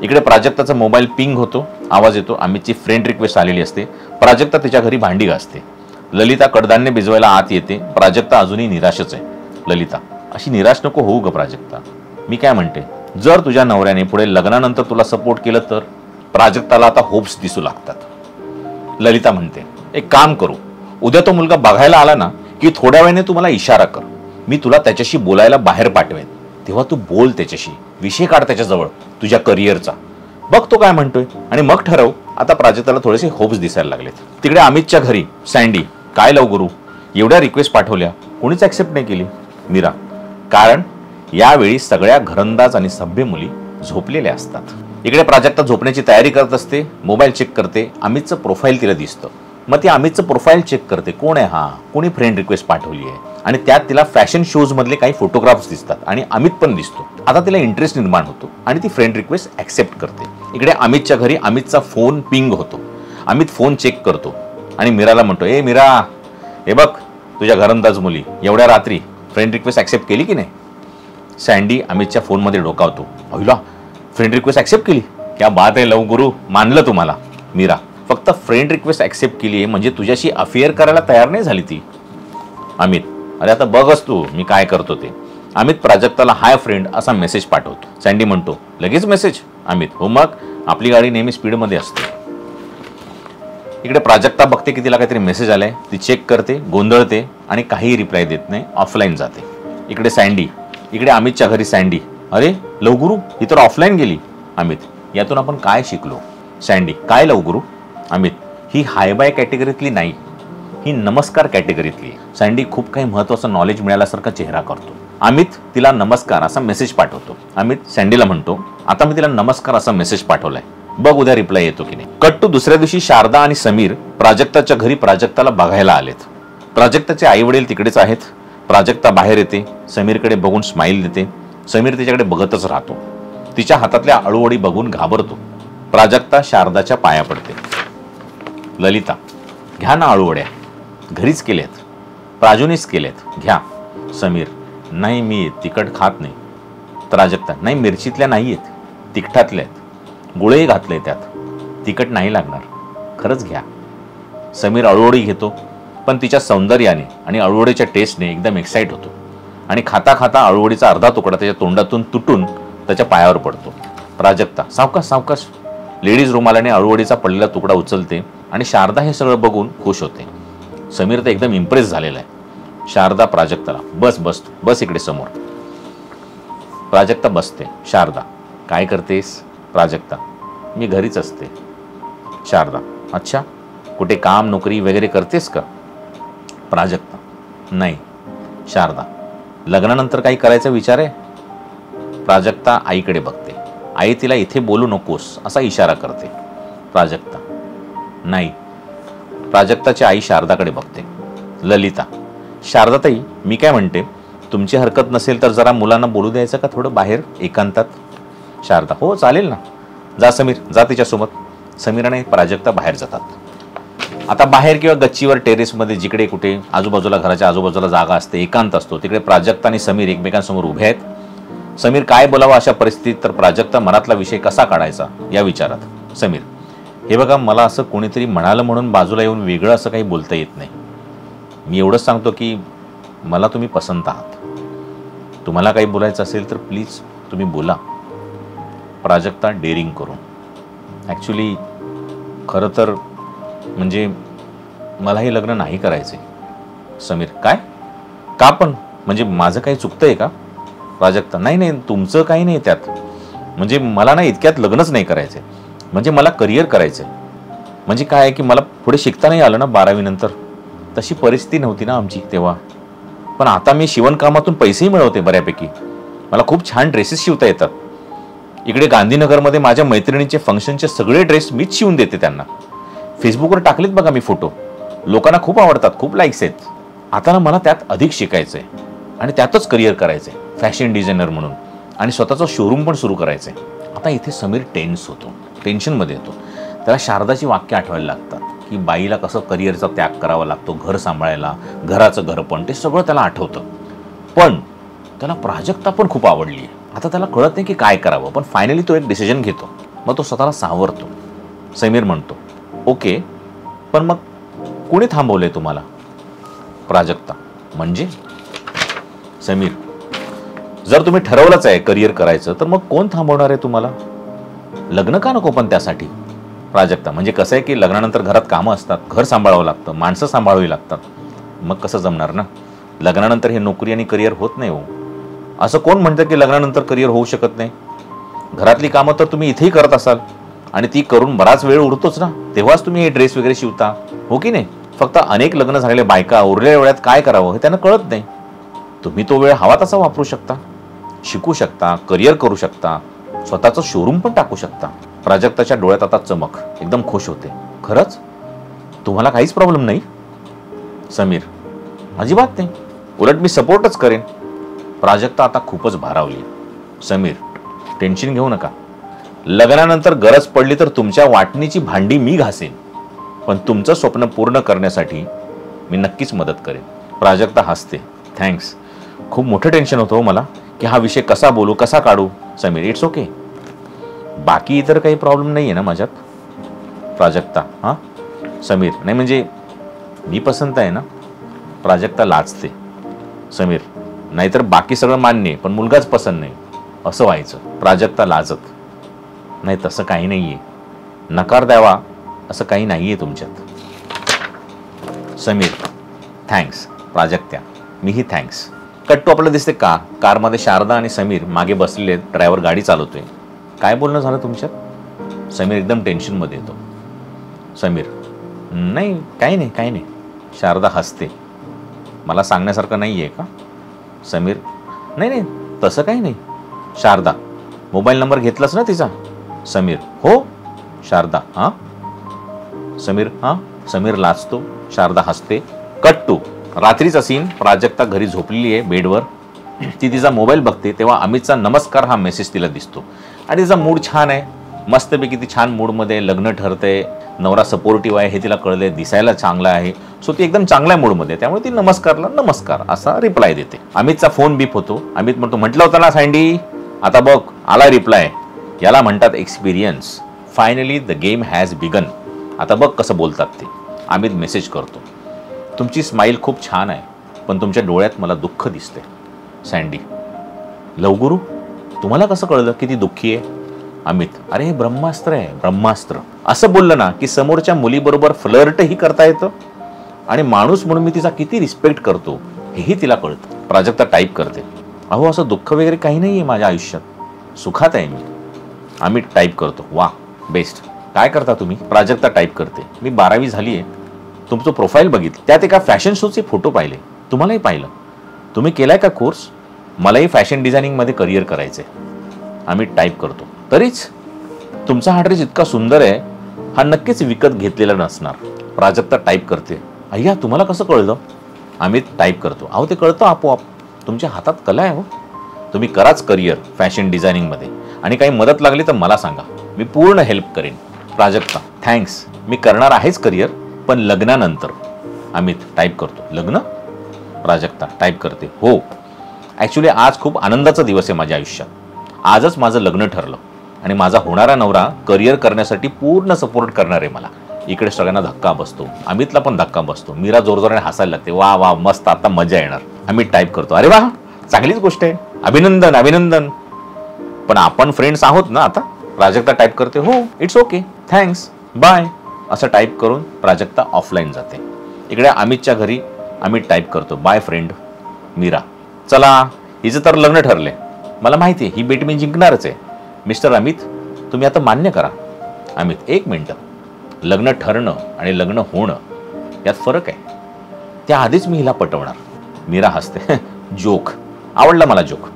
इकडे प्राजक्ताचा मोबाईल पिंग होतो, आवाज येतो. अमितची फ्रेंड रिक्वेस्ट आलेली असते. प्राजक्ता तिच्या घरी भांडी घासते. ललिता कडधान्य भिजवायला आत येते. प्राजक्ता अजूनही निराशच आहे. ललिता, अशी निराश नको होऊ ग प्राजक्ता, मी काय म्हणते, जर तुझ्या नवऱ्याने पुढे लग्नानंतर तुला सपोर्ट केलं तर. प्राजक्ताला आता होप्स दिसू लागतात. ललिता म्हणते, एक काम करू, उद्या तो मुलगा बघायला आला ना की थोड्या वेळाने तू मला इशारा कर, मी तुला त्याच्याशी बोलायला बाहेर पाठवेन, तेव्हा तू बोल त्याच्याशी, विषय काढ त्याच्याजवळ तुझ्या करिअरचा, बघ तो काय म्हणतोय आणि मग ठरव. आता प्राजक्ताला थोडेसे होप्स दिसायला लागलेत. तिकडे अमितच्या घरी सँडी, काय लव गुरु, एवढ्या रिक्वेस्ट पाठवल्या, कोणीच ऍक्सेप्ट नाही केली. मीरा, कारण यावेळी सगळ्या घरंदाज आणि सभ्य मुली झोपलेल्या असतात. इकडे प्राजक्ता झोपण्याची तयारी करत असते. मोबाईल चेक करते. अमितचं प्रोफाईल तिला दिसतं. मग ती अमितचं प्रोफाईल चेक करते, कोण आहे हा, कोणी फ्रेंड रिक्वेस्ट पाठवली आहे, आणि त्यात तिला फॅशन शोज मधले काही फोटोग्राफ्स दिसतात आणि अमित पण दिसतो. आता तिला इंटरेस्ट निर्माण होतो आणि ती फ्रेंड रिक्वेस्ट ऍक्सेप्ट करते. इकडे अमितच्या घरी अमितचा फोन पिंग होतो. अमित फोन चेक करतो आणि मीराला म्हणतो, मीरा, हे बघ तुझ्या घरंदाज मुली एवढ्या रात्री फ्रेंड रिक्वेस्ट ऍक्सेप्ट केली की नाही. सँडी अमितच्या फोनमध्ये डोकावतो, अहिला फ्रेंड रिक्वेस्ट ऍक्सेप्ट केली, क्या बात आहे लव गुरु, मानलं तुम्हाला. मीरा, फक्त फ्रेंड रिक्वेस्ट ऍक्सेप्ट केली आहे म्हणजे तुझ्याशी अफेअर करायला तयार नाही झाली ती. अमित, अरे आता बघच तू मी काय करतो ते. अमित प्राजक्ताला हाय फ्रेंड असा मेसेज पाठवतो. सँडी म्हणतो, लगेच मेसेज? अमित, हो मग, आपली गाडी नेहमी स्पीडमध्ये असते. इकडे प्राजक्ता बघते की तिला काहीतरी मेसेज आलाय. ती चेक करते, गोंधळते आणि काही रिप्लाय देत नाही, ऑफलाईन जाते. इकडे सँडी, इकडे अमितच्या घरी सँडी, अरे लवगुरू, ही तर ऑफलाईन गेली. अमित, यातून आपण काय शिकलो? सँडी, काय लवगुरू? अमित, ही हाय बाय कॅटेगरीतली नाही, ही नमस्कार कॅटेगरीतली. सँडी खूप काही महत्वाचं नॉलेज मिळाल्यासारखा चेहरा करतो. अमित तिला नमस्कार असा मेसेज पाठवतो. अमित सँडीला म्हणतो, आता मी तिला नमस्कार असा मेसेज पाठवलाय, बघ उद्या रिप्लाय येतो की नाही. कट टू दुसऱ्या दिवशी शारदा आणि समीर प्राजक्ताच्या घरी प्राजक्ताला बघायला आलेत. प्राजक्ताचे आई वडील तिकडेच आहेत. प्राजक्ता बाहेर येते, समीरकडे बघून स्माईल देते. समीर तिच्याकडे बघतच राहतो. तिच्या हातातल्या अळूवडी बघून घाबरतो. प्राजक्ता शारदाच्या पाया पडते. ललिता, घ्या ना अळूवड्या, घरीच केल्यात, प्राजूनीच केल्यात, घ्या. समीर, नाही मी तिखट खात नाही. प्राजक्ता, नाही मिरचीतल्या नाही आहेत, तिखटातल्या आहेत, गुळही घातलंय त्यात, तिखट नाही लागणार, खरंच घ्या. समीर अळूवडी घेतो, पण तिच्या सौंदर्याने आणि अळूवडीच्या टेस्टने एकदम एक्साइट होतो आणि खाता खाता अळूवडीचा अर्धा तुकडा त्याच्या तोंडातून तुटून त्याच्या पायावर पडतो. प्राजक्ता, सावकाश सावकाश. लेडीज रुमालाने अळूवडीचा पडलेला तुकडा उचलते आणि शारदा हे सगळं बघून खुश होते. समीर तर एकदम इम्प्रेस झालेला आहे. शारदा प्राजक्ताला, बस बस बस इकडे समोर. प्राजक्ता बसते. शारदा, काय करतेस? प्राजक्ता, मी घरीच असते. शारदा, अच्छा, कुठे काम नोकरी वगैरे करतेस का? प्राजक्ता, नाही. शारदा, लग्नानंतर काही करायचा विचार आहे? प्राजक्ता आईकडे बघते. आई तिला इथे बोलू नकोस असा इशारा करते. प्राजक्ता, नाही. प्राजक्ताची आई शारदाकडे बघते. ललिता, शारदाताई, मी काय म्हणते, तुमची हरकत नसेल तर जरा मुलांना बोलू द्यायचं का थोडं बाहेर एकांतात? शारदा, हो चालेल ना, जा समीर, जा तिच्यासोबत. समीर आणि प्राजक्ता बाहेर जातात. आता बाहेर किंवा गच्चीवर टेरेसमध्ये जिकडे कुठे आजूबाजूला घराच्या आजूबाजूला जागा असते, एकांत असतो, तिकडे प्राजक्ता आणि समीर एकमेकांसमोर उभे आहेत. समीर काय बोलावं अशा परिस्थितीत, तर प्राजक्ता मनातला विषय कसा काढायचा या विचारात. समीर, हे बघा, मला असं कोणीतरी म्हणालं म्हणून बाजूला येऊन वेगळं असं काही बोलता येत नाही. मी एवढंच सांगतो की मला तुम्ही पसंत आहात. तुम्हाला काही बोलायचं असेल तर प्लीज तुम्ही बोला. प्राजक्ता डेअरिंग करून, ॲक्च्युली खरं तर म्हणजे मला हे लग्न नाही करायचे. समीर, काय? का पण? म्हणजे माझं काही चुकतंय का? प्राजक्ता, नाही नाही, तुमचं काही नाही त्यात. म्हणजे मला ना इतक्यात लग्नच नाही करायचं, म्हणजे मला करिअर करायचं. म्हणजे काय आहे की मला पुढे शिकता नाही आलं ना 12वी नंतर, तशी परिस्थिती नव्हती ना आमची तेव्हा. पण आता मी शिवणकामातून पैसेही मिळवते बऱ्यापैकी. मला खूप छान ड्रेसेस शिवता येतात. इकडे गांधीनगरमध्ये माझ्या मैत्रिणींचे फंक्शनचे सगळे ड्रेस मीच शिवून देते त्यांना. फेसबुकवर टाकलेत बघा मी फोटो, लोकांना खूप आवडतात, खूप लाईक्स आहेत. आता ना मला त्यात अधिक शिकायचं आहे आणि त्यातच करिअर करायचं आहे, फॅशन डिझायनर म्हणून, आणि स्वतःचं शोरूम पण सुरू करायचं आहे. आता इथे समीर टेन्स होतो, टेन्शनमध्ये येतो. त्याला शारदाची वाक्य आठवायला लागतात की बाईला कसं करिअरचा त्याग करावा लागतो घर सांभाळायला, घराचं घरपण, ते सगळं त्याला आठवतं. पण त्याला प्राजक्ता पण खूप आवडली आहे. आता त्याला कळत नाही की काय करावं, पण फायनली तो एक डिसिजन घेतो. मग तो स्वतःला सावरतो. समीर म्हणतो, ओके, पण मग कोणी थांबवलंय तुम्हाला? प्राजक्ता, म्हणजे? समीर, जर तुम्ही ठरवलंच आहे करिअर करायचं तर मग कोण थांबवणार आहे तुम्हाला? लग्न का नको पण त्यासाठी? प्राजक्ता, म्हणजे कसं आहे की लग्नानंतर घरात कामं असतात, घर सांभाळावं लागतं, माणसं सांभाळावी लागतात, मग कसं जमणार ना? लग्नानंतर हे नोकरी आणि करिअर होत नाही हो. असं कोण म्हणतं की लग्नानंतर करिअर होऊ शकत नाही? घरातली कामं तर तुम्ही इथेही करत असाल आणि ती करून बराच वेळ उरतोच ना, तेव्हाच तुम्ही हे ड्रेस वगैरे शिवता, हो की नाही? फक्त अनेक लग्न झालेले बायका उरलेल्या वेळात काय करावं हे त्यांना कळत नाही. तुम्ही तो वेळ हवा तसा वापरू शकता, शिकू शकता, करिअर करू शकता, स्वतःचं शोरूम पण टाकू शकता. प्राजक्ताच्या डोळ्यात आता चमक, एकदम खुश होते. खरंच? तुम्हाला काहीच प्रॉब्लेम नाही? समीर, अजिबात नाही, उलट मी सपोर्टच करेन. प्राजक्ता आता खूपच भारावली. समीर, टेन्शन घेऊ नका. लग्नानंतर गरज पडली तर तुमच्या वाटणीची भांडी मी घासेन, पण तुमचं स्वप्न पूर्ण करण्यासाठी मी नक्कीच मदत करेन. प्राजक्ता हसते. थँक्स. खूप मोठं टेन्शन होतं हो मला की हा विषय कसा बोलू, कसा काढू. Sameer, it's okay. बाकी इतर काही प्रॉब्लेम नाही आहे ना माझ्यात? प्राजक्ता, हां. समीर, नाही म्हणजे मी पसंत आहे ना? प्राजक्ता लाजते. समीर, नाहीतर बाकी सगळं मान्य आहे पण मुलगाच पसंत नाही असं व्हायचं. प्राजक्ता लाजत, नाही तसं काही नाहीये, नकार द्यावा असं काही नाहीये तुमच्यात. समीर, थँक्स. प्राजक्त्या, मीही थँक्स. कट्टू आपल्याला दिसते का कारमध्ये शारदा आणि समीर मागे बसलेले, ड्रायव्हर गाडी चालवतोय. काय बोलणं झालं तुमच्यात? समीर एकदम टेन्शनमध्ये येतो. समीर, नाही काही नाही काही नाही. शारदा हसते, मला सांगण्यासारखं नाही आहे का? समीर, नाही नाही तसं काही नाही. शारदा, मोबाईल नंबर घेतलास ना तिचा? समीर, हो. शारदा, हां. समीर, हां. समीर लाजतो, शारदा हसते. कट्टू, रात्रीचा सीन. प्राजक्ता घरी झोपलेली आहे बेडवर. ती तिचा मोबाईल बघते तेव्हा अमितचा नमस्कार हा मेसेज तिला दिसतो आणि तिचा मूड छान आहे, मस्तपैकी ती छान मूडमध्ये. लग्न ठरते, नवरा सपोर्टिव्ह आहे हे तिला कळले, दिसायला चांगला आहे, सो ती एकदम चांगल्या मूडमध्ये. त्यामुळे ती नमस्कारला नमस्कार असा रिप्लाय देते. अमितचा फोन बीप होतो. अमित म्हणतो, म्हटलं होतं ना सँडी, आता बघ आला रिप्लाय. याला म्हणतात experience. Finally the game has begun. आता बघ कसं बोलतात ते. अमित मेसेज करतो, तुमची स्माईल खूप छान आहे पण तुमच्या डोळ्यात मला दुःख दिसते. सँडी, लवगुरू, तुम्हाला कसं कळलं की ती दुःखी आहे? अमित, अरे हे ब्रह्मास्त्र आहे, ब्रह्मास्त्र. असं बोललं ना की समोरच्या मुलीबरोबर फ्लर्टही करता येतं आणि माणूस म्हणून मी तिचा किती रिस्पेक्ट करतो हेही तिला कळतं. प्राजक्ता टाईप करते, अहो असं दुःख वगैरे काही नाही आहे माझ्या आयुष्यात, सुखात आहे मी. अमित टाईप करतो, वा बेस्ट. काय करता तुम्ही? प्राजक्ता टाईप करते, मी 12वी झाली आहे. तुमचं प्रोफाईल बघितलं, त्यात एका फॅशन शोचे फोटो पाहिले. तुम्हालाही पाहिलं. तुम्ही केलाय का कोर्स? मलाही फॅशन डिझायनिंगमध्ये करिअर करायचं आहे. अमित टाईप करतो, तरीच तुमचा हा ड्रेस इतका सुंदर आहे, हा नक्कीच विकत घेतलेला नसणार. प्राजक्ता टाईप करते, अय्या तुम्हाला कसं कळलं? अमित टाईप करतो, अहो ते कळतं आपोआप, तुमच्या हातात कला आहे हो. तुम्ही कराच करिअर फॅशन डिझायनिंगमध्ये आणि काही मदत लागली तर मला सांगा, मी पूर्ण हेल्प करेन. प्राजक्ता, थँक्स, मी करणार आहेच करिअर पण लग्नानंतर. अमित टाईप करतो, लग्न? प्राजक्ता टाईप करते, हो. ॲक्च्युली आज खूप आनंदाचा दिवस आहे माझ्या आयुष्यात. आजच माझं लग्न ठरलं आणि माझा होणारा नवरा करिअर करण्यासाठी पूर्ण सपोर्ट करणार आहे मला. इकडे सगळ्यांना धक्का बसतो, अमितला पण धक्का बसतो. मीरा जोरजोराने हसायला लागते, वा वा मस्त, आता मजा येणार. अमित टाईप करतो, अरे वा चांगलीच गोष्ट आहे, अभिनंदन अभिनंदन. पण आपण फ्रेंड्स आहोत ना आता? प्राजक्ता टाईप करते, हो इट्स ओके, थँक्स, बाय. असं टाईप करून प्राजक्ता ऑफलाईन जाते. इकडे अमितच्या घरी अमित टाईप करतो, बाय फ्रेंड. मीरा, चला हिचं तर लग्न ठरले, मला माहिती आहे ही बेट मी जिंकणारच आहे. मिस्टर अमित, तुम्ही आता मान्य करा. अमित, एक मिनटं, लग्न ठरणं आणि लग्न होणं यात फरक आहे, त्याआधीच मी हिला पटवणार. मीरा हसते, जोक आवडला मला जोक.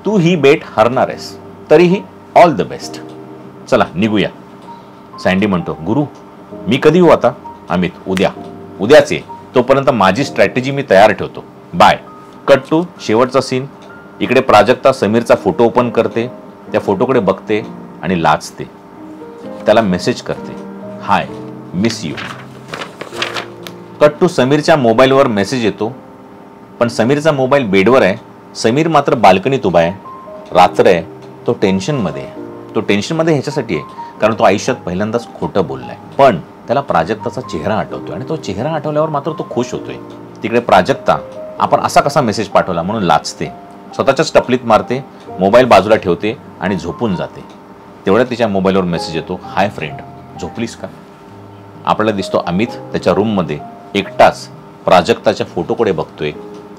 तू ही बेट हरणार आहेस, तरीही ऑल द बेस्ट. चला निघूया. सँडी म्हणतो, गुरु मी कधी येऊ आता? अमित, उद्या. उद्याच ये, तोपर्यंत माझी स्ट्रॅटेजी मी तयार ठेवतो, बाय. कट टू शेवटचा सीन. इकडे प्राजक्ता समीरचा फोटो ओपन करते, त्या फोटोकडे बघते आणि लाजते. त्याला मेसेज करते, hi miss you. Cut to समीरच्या मोबाईलवर मेसेज येतो, पण समीरचा मोबाईल बेडवर आहे. समीर मात्र बाल्कनीत उभा आहे, रात्र आहे, तो टेन्शनमध्ये आहे. तो टेन्शनमध्ये ह्याच्यासाठी आहे कारण तो आयुष्यात पहिल्यांदाच खोटं बोललाय. पण त्याला प्राजक्ताचा चेहरा आठवतोय आणि तो चेहरा आठवल्यावर मात्र तो खुश होतोय. तिकडे प्राजक्ता आपण असा कसा मेसेज पाठवला म्हणून लाजते, स्वतःच्याच टपलीत मारते, मोबाईल बाजूला ठेवते आणि झोपून जाते. तेवढ्यात तिच्या मोबाईलवर मेसेज येतो, हाय फ्रेंड, झोपलीस का? आपल्याला दिसतो अमित त्याच्या रूममध्ये एकटाच प्राजक्ताच्या फोटोकडे बघतोय.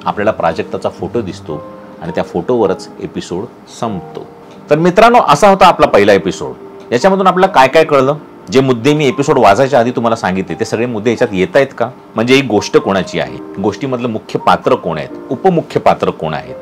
आपल्याला प्राजक्ताचा फोटो दिसतो आणि त्या फोटोवरच एपिसोड संपतो. तर मित्रांनो, असा होता आपला पहिला एपिसोड. याच्यामधून आपल्याला काय काय कळलं? जे मुद्दे मी एपिसोड वाचायच्या आधी तुम्हाला सांगितले ते सगळे मुद्दे याच्यात येत आहेत का? म्हणजे ही गोष्ट कोणाची आहे, गोष्टीमधलं मुख्य पात्र कोण आहेत, उपमुख्य पात्र कोण आहेत,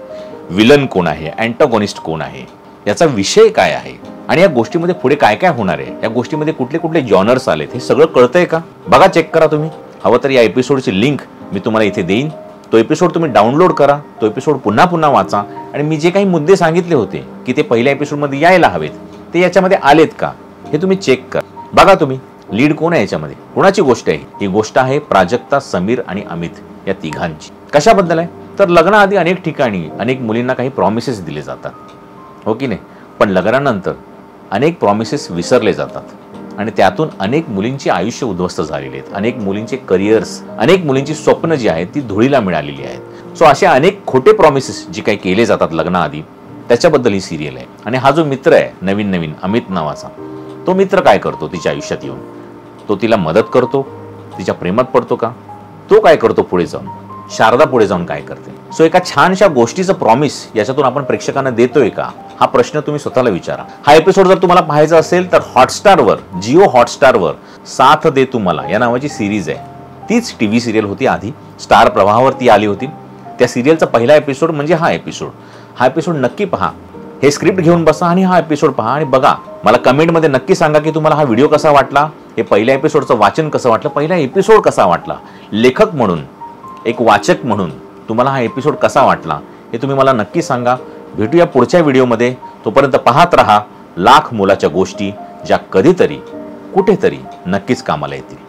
विलन कोण आहे, अँटागॉनिस्ट कोण आहे, याचा विषय काय आहे आणि या गोष्टीमध्ये पुढे काय काय होणार आहे, या गोष्टीमध्ये कुठले कुठले जॉनर्स आलेत, हे सगळं कळतंय का? बघा, चेक करा तुम्ही. हवं तर या एपिसोडची लिंक मी तुम्हाला इथे देईन. तो एपिसोड तुम्ही डाउनलोड करा, तो एपिसोड पुन्हा पुन्हा वाचा आणि मी जे काही मुद्दे सांगितले होते की ते पहिल्या एपिसोडमध्ये यायला हवेत ते याच्यामध्ये आलेत का हे तुम्ही चेक करा. बघा तुम्ही, लीड कोण आहे याच्यामध्ये, कोणाची गोष्ट आहे ही? गोष्ट आहे प्राजक्ता, समीर आणि अमित या तिघांची. कशाबद्दल आहे? तर लग्नाआधी अनेक ठिकाणी अनेक मुलींना काही प्रॉमिसेस दिले जातात, हो की नाही? पण लग्नानंतर अनेक प्रॉमिसेस विसरले जातात आणि त्यातून अनेक मुलींची आयुष्य उद्ध्वस्त झालेली आहेत, अनेक मुलींचे करिअर्स, अनेक मुलींची स्वप्न जी आहेत ती धुळीला मिळालेली आहेत. सो असे अनेक खोटे प्रॉमिसेस जे काही केले जातात लग्नाआधी, त्याच्याबद्दल ही सिरियल आहे. आणि हा जो मित्र आहे नवीन अमित नावाचा, तो मित्र काय करतो तिच्या आयुष्यात येऊन? तो तिला मदत करतो, तिच्या प्रेमात पडतो का? तो काय करतो पुढे जाऊन? शारदा पुढे जाऊन काय करते? सो एका छानशा गोष्टीचं प्रॉमिस याच्यातून आपण प्रेक्षकांना देतोय का, हा प्रश्न तुम्ही स्वतःला विचारा. हा एपिसोड जर तुम्हाला पाहायचा असेल तर हॉटस्टारवर, जिओ हॉटस्टारवर साथ दे तू मला या नावाची सिरीज आहे. तीच टीव्ही सिरियल होती आधी, स्टार प्रवाहावरती आली होती. त्या सिरियलचा पहिला एपिसोड म्हणजे हा एपिसोड नक्की पहा. हे स्क्रिप्ट घेऊन बसा आणि हा एपिसोड पहा आणि बघा. मला कमेंटमध्ये नक्की सांगा की तुम्हाला हा व्हिडिओ कसा वाटला, हे पहिल्या एपिसोडचं वाचन कसं वाटलं, पहिला एपिसोड कसा वाटला. लेखक म्हणून, एक वाचक म्हणून तुम्हाला हा एपिसोड कसा वाटला हे तुम्ही मला नक्की सांगा. भेटूया पुढच्या व्हिडिओमध्ये. तोपर्यंत पाहत राहा लाख मोलाच्या गोष्टी, ज्या कधीतरी कुठेतरी नक्कीच कामाला येतील.